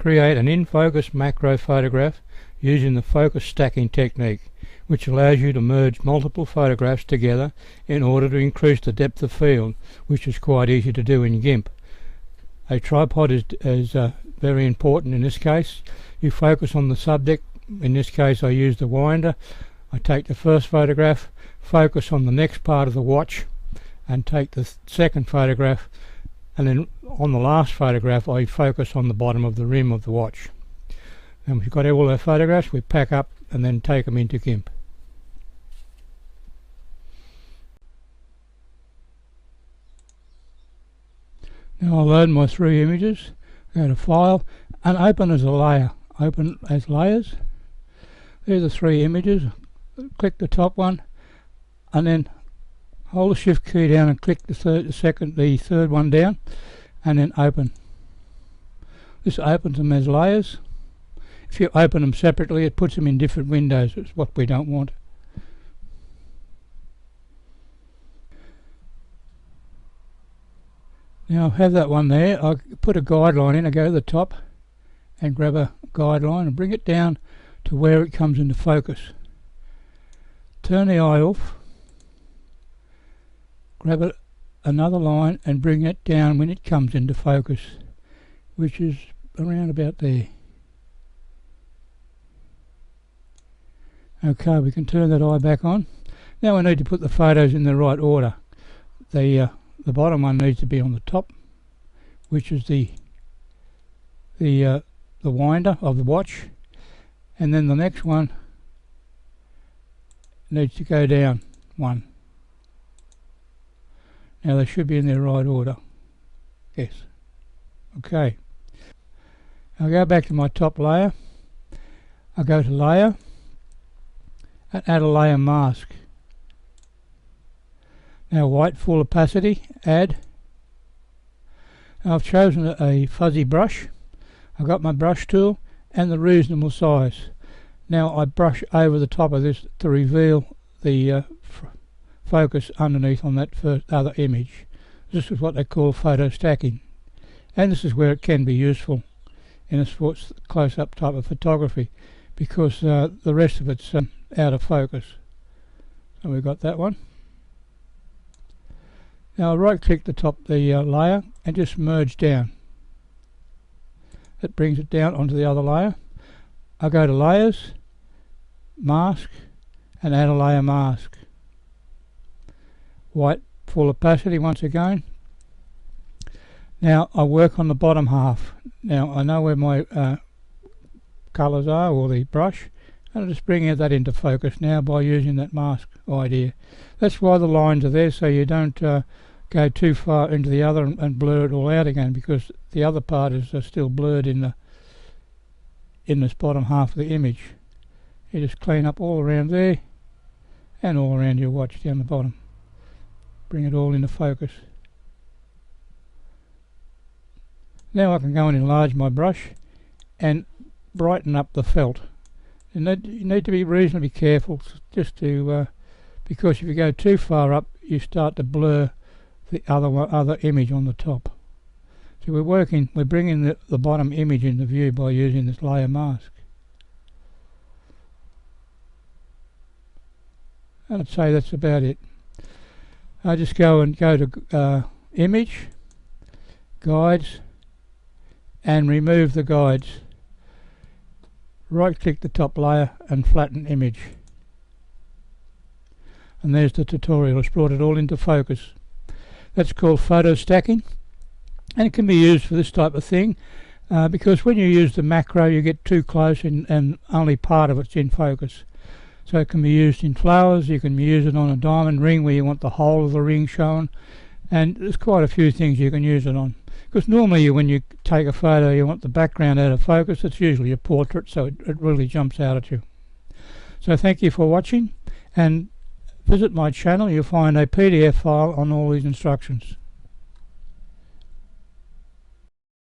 create an in-focus macro photograph using the focus stacking technique, which allows you to merge multiple photographs together in order to increase the depth of field, which is quite easy to do in GIMP. A tripod is very important in this case. You focus on the subject. In this case I use the winder. I take the first photograph, focus on the next part of the watch, and take the second photograph, and then on the last photograph I focus on the bottom of the rim of the watch. And we've got all our photographs, we pack up and then take them into GIMP. Now I'll load my 3 images, go to File and open as a layer. Open as layers. There's the 3 images. Click the top one and then hold the Shift key down and click the third one down and then open. This opens them as layers. If you open them separately it puts them in different windows. It's what we don't want. Now I have that one there. I put a guideline in. I go to the top and grab a guideline and bring it down to where it comes into focus. Turn the eye off, grab another line and bring it down when it comes into focus, which is around about there. Okay, we can turn that eye back on. Now we need to put the photos in the right order. The bottom one needs to be on the top, which is the winder of the watch, and then the next one needs to go down one. Now they should be in their right order. Yes. Okay. I'll go back to my top layer. I'll go to Layer and add a layer mask. Now white full opacity, add. I've chosen a fuzzy brush. I've got my brush tool and the reasonable size. Now I brush over the top of this to reveal the focus underneath on that other image. This is what they call photo stacking, and this is where it can be useful in a sports close-up type of photography, because the rest of it's out of focus. So we've got that one. Now I'll right click the top the layer and just merge down. That brings it down onto the other layer. I'll go to Layers, Mask, and add a layer mask. White full opacity once again. Now I work on the bottom half. Now I know where my colours are, or the brush, and I'll just bring that into focus now by using that mask idea. That's why the lines are there, so you don't go too far into the other and blur it all out again, because the other part is still blurred in this bottom half of the image. You just clean up all around there and all around your watch down the bottom. Bring it all into focus. Now I can go and enlarge my brush and brighten up the felt. You need to be reasonably careful, just to because if you go too far up you start to blur the other image on the top. So we're bringing the bottom image into view by using this layer mask. And I'd say that's about it. I just go to Image, Guides, and remove the guides. Right click the top layer and flatten image. And there's the tutorial. It's brought it all into focus. That's called photo stacking, and it can be used for this type of thing because when you use the macro you get too close and only part of it's in focus. So it can be used in flowers, you can use it on a diamond ring where you want the whole of the ring shown, and there's quite a few things you can use it on. Because normally when you take a photo you want the background out of focus. It's usually a portrait, so it really jumps out at you. So thank you for watching, and visit my channel. You'll find a PDF file on all these instructions.